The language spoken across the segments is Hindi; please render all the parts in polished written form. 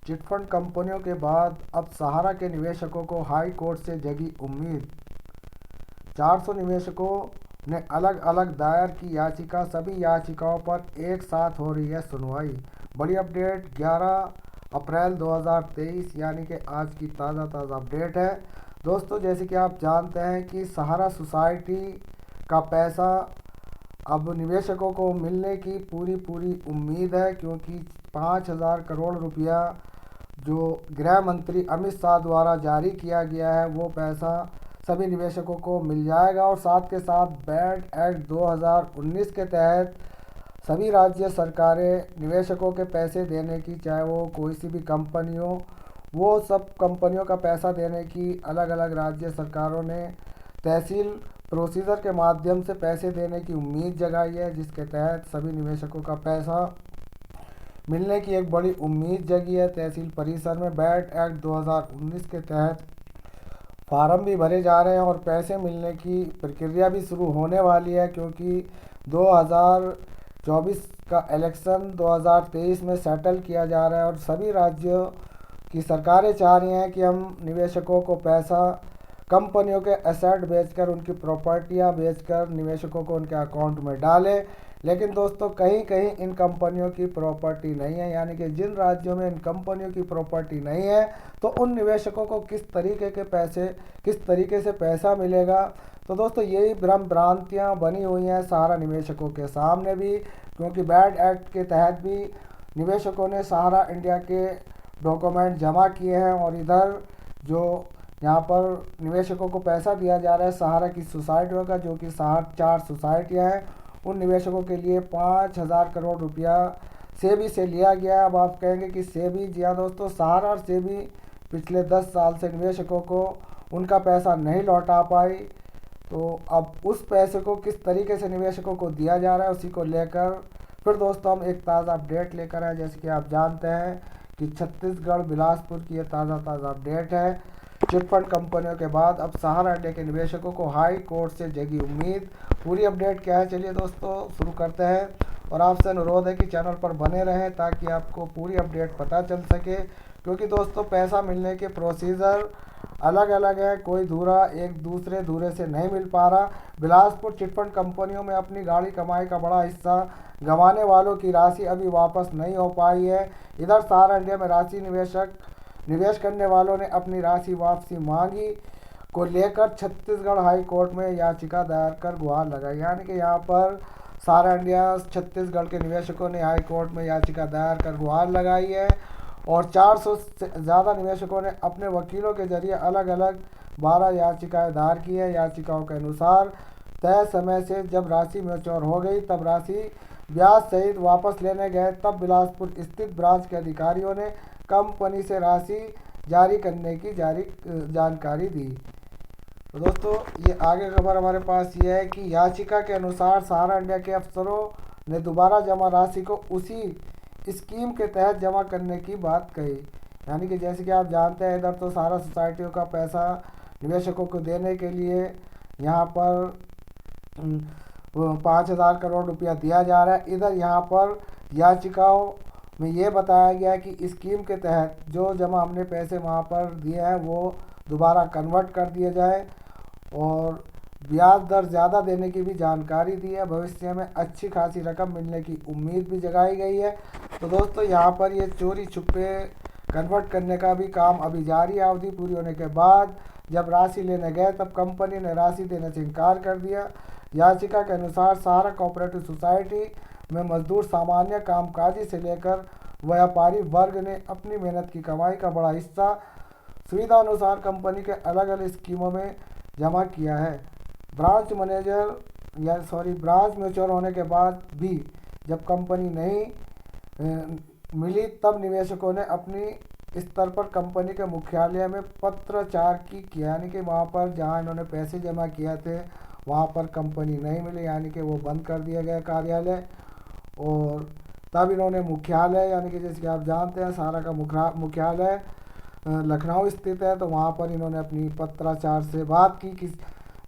चिटफंड कंपनियों के बाद अब सहारा के निवेशकों को हाई कोर्ट से जगी उम्मीद। 400 निवेशकों ने अलग अलग दायर की याचिका, सभी याचिकाओं पर एक साथ हो रही है सुनवाई। बड़ी अपडेट 11 अप्रैल 2023 यानी कि आज की ताज़ा अपडेट है। दोस्तों, जैसे कि आप जानते हैं कि सहारा सोसाइटी का पैसा अब निवेशकों को मिलने की पूरी उम्मीद है, क्योंकि 5,000 करोड़ रुपया जो गृह मंत्री अमित शाह द्वारा जारी किया गया है वो पैसा सभी निवेशकों को मिल जाएगा। और साथ के साथ बैंड एक्ट 2019 के तहत सभी राज्य सरकारें निवेशकों के पैसे देने की, चाहे वो कोई सी भी कंपनी हो, वो सब कंपनियों का पैसा देने की अलग अलग राज्य सरकारों ने तहसील प्रोसीजर के माध्यम से पैसे देने की उम्मीद जगाई है, जिसके तहत सभी निवेशकों का पैसा मिलने की एक बड़ी उम्मीद जगी है। तहसील परिसर में बैंड एक्ट 2019 के तहत फार्म भी भरे जा रहे हैं और पैसे मिलने की प्रक्रिया भी शुरू होने वाली है, क्योंकि 2024 का इलेक्शन 2023 में सेटल किया जा रहा है और सभी राज्यों की सरकारें चाह रही हैं कि हम निवेशकों को पैसा कंपनियों के एसेट बेचकर, उनकी प्रॉपर्टियां बेचकर निवेशकों को उनके अकाउंट में डालें। लेकिन दोस्तों, कहीं कहीं इन कंपनियों की प्रॉपर्टी नहीं है, यानी कि जिन राज्यों में इन कंपनियों की प्रॉपर्टी नहीं है तो उन निवेशकों को किस तरीके से पैसा मिलेगा। तो दोस्तों, यही भ्रम भ्रांतियाँ बनी हुई हैं सहारा निवेशकों के सामने भी, क्योंकि बैंड एक्ट के तहत भी निवेशकों ने सहारा इंडिया के डॉक्यूमेंट जमा किए हैं और इधर जो यहाँ पर निवेशकों को पैसा दिया जा रहा है सहारा की सोसाइटियों का, जो कि 4 सोसाइटियाँ हैं, उन निवेशकों के लिए 5,000 करोड़ रुपया सेबी से लिया गया है। अब आप कहेंगे कि सेबी, जी हाँ दोस्तों, सहारा और सेबी पिछले 10 साल से निवेशकों को उनका पैसा नहीं लौटा पाई, तो अब उस पैसे को किस तरीके से निवेशकों को दिया जा रहा है उसी को लेकर फिर दोस्तों हम एक ताज़ा अपडेट लेकर आए। जैसे कि आप जानते हैं कि छत्तीसगढ़ बिलासपुर की यह ताज़ा अपडेट है। चिटफंड कंपनियों के बाद अब सहारा इंडिया के निवेशकों को हाई कोर्ट से जगी उम्मीद। पूरी अपडेट क्या है, चलिए दोस्तों शुरू करते हैं। और आपसे अनुरोध है कि चैनल पर बने रहें ताकि आपको पूरी अपडेट पता चल सके, क्योंकि दोस्तों पैसा मिलने के प्रोसीजर अलग अलग है, कोई धुरा एक दूसरे धुरे से नहीं मिल पा रहा। बिलासपुर चिटफंड कंपनियों में अपनी गाढ़ी कमाई का बड़ा हिस्सा गंवाने वालों की राशि अभी वापस नहीं हो पाई है। इधर सहारा इंडिया में निवेश करने वालों ने अपनी राशि वापसी मांगी को लेकर छत्तीसगढ़ हाई कोर्ट में याचिका दायर कर गुहार लगाई। यानी कि यहाँ पर सहारा इंडिया छत्तीसगढ़ के निवेशकों ने हाई कोर्ट में याचिका दायर कर गुहार लगाई है और 400 से ज़्यादा निवेशकों ने अपने वकीलों के जरिए अलग अलग 12 याचिकाएं दायर की है। याचिकाओं के अनुसार तय समय से जब राशि मैच्योर हो गई तब राशि ब्याज सहित वापस लेने गए, तब बिलासपुर स्थित ब्रांच के अधिकारियों ने कंपनी से राशि जारी करने की जानकारी दी। तो दोस्तों, ये आगे खबर हमारे पास ये है कि याचिका के अनुसार सहारा इंडिया के अफसरों ने दोबारा जमा राशि को उसी स्कीम के तहत जमा करने की बात कही। यानी कि जैसे कि आप जानते हैं, इधर तो सहारा सोसाइटियों का पैसा निवेशकों को देने के लिए यहाँ पर 5,000 करोड़ रुपया दिया जा रहा है। इधर यहाँ पर याचिकाओं में ये बताया गया है कि स्कीम के तहत जो जमा हमने पैसे वहाँ पर दिए हैं वो दोबारा कन्वर्ट कर दिए जाए और ब्याज दर ज़्यादा देने की भी जानकारी दी है। भविष्य में अच्छी खासी रकम मिलने की उम्मीद भी जगाई गई है। तो दोस्तों, यहाँ पर ये चोरी छुपे कन्वर्ट करने का भी काम अभी जारी है। अवधि पूरी होने के बाद जब राशि लेने गए तब कंपनी ने राशि देने से इनकार कर दिया। याचिका के अनुसार सहारा कोऑपरेटिव सोसाइटी में मजदूर, सामान्य कामकाजी से लेकर व्यापारी वर्ग ने अपनी मेहनत की कमाई का बड़ा हिस्सा सुविधा अनुसार कंपनी के अलग अलग स्कीमों में जमा किया है। ब्रांच मैच्योर होने के बाद भी जब कंपनी नहीं मिली तब निवेशकों ने अपनी स्तर पर कंपनी के मुख्यालय में पत्राचार किया, यानी कि वहाँ पर जहाँ इन्होंने पैसे जमा किए थे वहाँ पर कंपनी नहीं मिली, यानी कि वो बंद कर दिया गया कार्यालय। और तब इन्होंने मुख्यालय, यानी कि जैसे कि आप जानते हैं सहारा का मुख्यालय लखनऊ स्थित है, तो वहाँ पर इन्होंने अपनी पत्राचार से बात की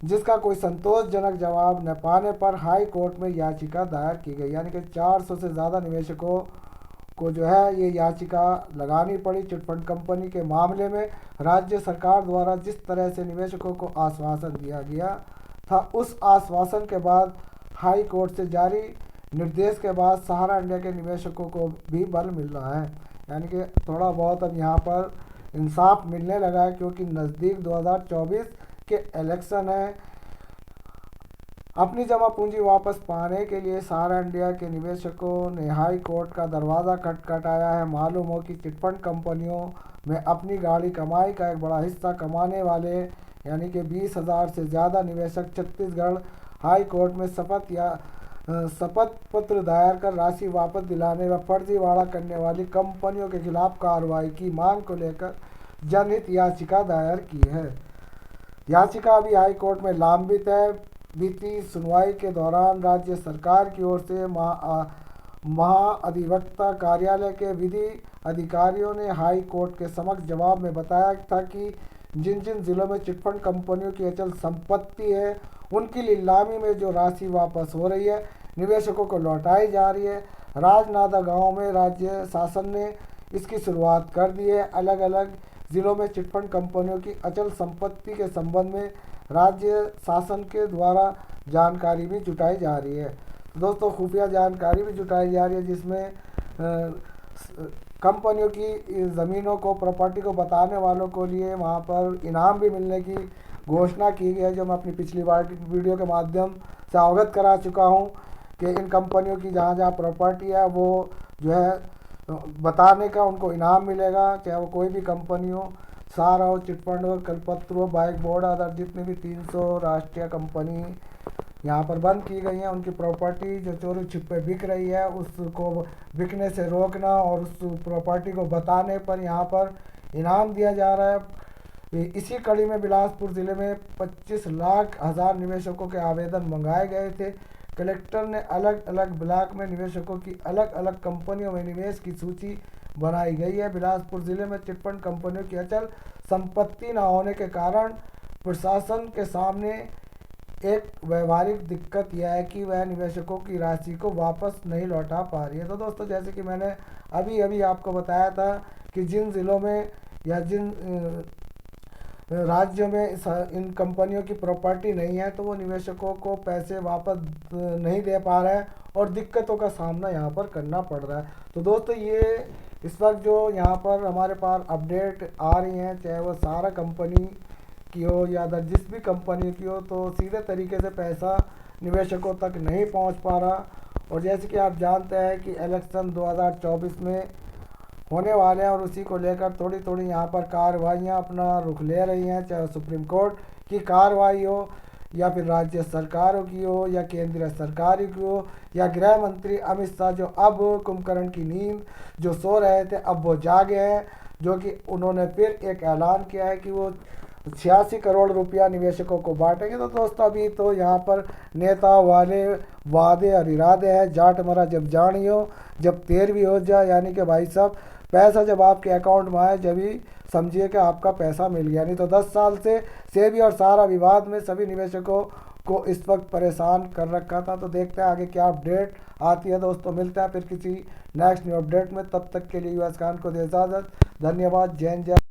जिसका कोई संतोषजनक जवाब न पाने पर हाई कोर्ट में याचिका दायर की गई। यानी कि 400 से ज़्यादा निवेशकों को जो है ये याचिका लगानी पड़ी। चिटफंड कंपनी के मामले में राज्य सरकार द्वारा जिस तरह से निवेशकों को आश्वासन दिया गया था, उस आश्वासन के बाद हाई कोर्ट से जारी निर्देश के बाद सहारा इंडिया के निवेशकों को भी बल मिल रहा है। यानी कि थोड़ा बहुत अब यहाँ पर इंसाफ मिलने लगा है, क्योंकि नज़दीक 2024 के इलेक्शन है। अपनी जमा पूंजी वापस पाने के लिए सहारा इंडिया के निवेशकों ने हाई कोर्ट का दरवाज़ा खटखटाया है। मालूम हो कि चिटफंड कंपनियों में अपनी गाढ़ी कमाई का एक बड़ा हिस्सा कमाने वाले यानी कि 20,000 से ज़्यादा निवेशक छत्तीसगढ़ हाई कोर्ट में शपथ पत्र दायर कर राशि वापस दिलाने व फर्जीवाड़ा करने वाली कंपनियों के खिलाफ कार्रवाई की मांग को लेकर जनहित याचिका दायर की है। याचिका अभी हाई कोर्ट में लंबित है। बीती सुनवाई के दौरान राज्य सरकार की ओर से महाअधिवक्ता कार्यालय के विधि अधिकारियों ने हाई कोर्ट के समक्ष जवाब में बताया था कि जिन जिन जिलों में चिटफंड कंपनियों की अचल संपत्ति है, उनकी नीलामी में जो राशि वापस हो रही है, निवेशकों को लौटाई जा रही है। राजनांदगांव में राज्य शासन ने इसकी शुरुआत कर दी है। अलग अलग जिलों में चिटफंड कंपनियों की अचल संपत्ति के संबंध में राज्य शासन के द्वारा जानकारी भी जुटाई जा रही है। दोस्तों, खुफिया जानकारी भी जुटाई जा रही है, जिसमें कंपनियों की ज़मीनों को, प्रॉपर्टी को बताने वालों को लिए वहां पर इनाम भी मिलने की घोषणा की गई है, जो मैं अपनी पिछली वीडियो के माध्यम से अवगत करा चुका हूं कि इन कंपनियों की जहां जहां प्रॉपर्टी है वो जो है बताने का उनको इनाम मिलेगा, चाहे वो कोई भी कंपनी हो, सहारा हो, चिटफंड हो, कल्पतरू हो, बाइक बोर्ड, अदर जितनी भी 300 राष्ट्रीय कंपनी यहाँ पर बंद की गई हैं, उनकी प्रॉपर्टी जो चोरी छिपे बिक रही है उसको बिकने से रोकना और उस प्रॉपर्टी को बताने पर यहाँ पर इनाम दिया जा रहा है। इसी कड़ी में बिलासपुर ज़िले में 25 लाख हज़ार निवेशकों के आवेदन मंगाए गए थे। कलेक्टर ने अलग अलग ब्लॉक में निवेशकों की अलग अलग कंपनियों में निवेश की सूची बनाई गई है। बिलासपुर ज़िले में चिटफंड कंपनियों की अचल संपत्ति न होने के कारण प्रशासन के सामने एक व्यवहारिक दिक्कत यह है कि वह निवेशकों की राशि को वापस नहीं लौटा पा रही है। तो दोस्तों, जैसे कि मैंने अभी आपको बताया था कि जिन ज़िलों में या जिन राज्यों में इन कंपनियों की प्रॉपर्टी नहीं है, तो वो निवेशकों को पैसे वापस नहीं दे पा रहे हैं और दिक्कतों का सामना यहाँ पर करना पड़ रहा है। तो दोस्तों, ये इस वक्त जो यहाँ पर हमारे पास अपडेट आ रही हैं, चाहे वो सहारा कंपनी की हो या अदर जिस भी कंपनी की हो, तो सीधे तरीके से पैसा निवेशकों तक नहीं पहुँच पा रहा। और जैसे कि आप जानते हैं कि इलेक्शन 2024 में होने वाले हैं और उसी को लेकर थोड़ी थोड़ी यहाँ पर कार्रवाइयाँ अपना रुख ले रही हैं, चाहे सुप्रीम कोर्ट की कार्रवाई हो या फिर राज्य सरकारों की हो या केंद्रीय सरकार की हो या गृह मंत्री अमित शाह, जो अब कुंभकर्ण की नींद जो सो रहे थे अब वो जागे हैं, जो कि उन्होंने फिर एक ऐलान किया है कि वो 86 करोड़ रुपया निवेशकों को बांटेंगे। तो दोस्तों, अभी तो यहाँ पर नेता वाले वादे और इरादे हैं, जाट मरा जब जानियो जब तेर भी हो जाए, यानी कि भाई साहब पैसा जब आपके अकाउंट में आए जब ही समझिए कि आपका पैसा मिल गया। नहीं तो 10 साल से सेबी और सहारा विवाद में सभी निवेशकों को इस वक्त परेशान कर रखा था। तो देखते हैं आगे क्या अपडेट आती है। दोस्तों, मिलते हैं फिर किसी नेक्स्ट न्यू अपडेट में, तब तक के लिए यूएस खान को दे इजाज़त। धन्यवाद। जय हिंद, जय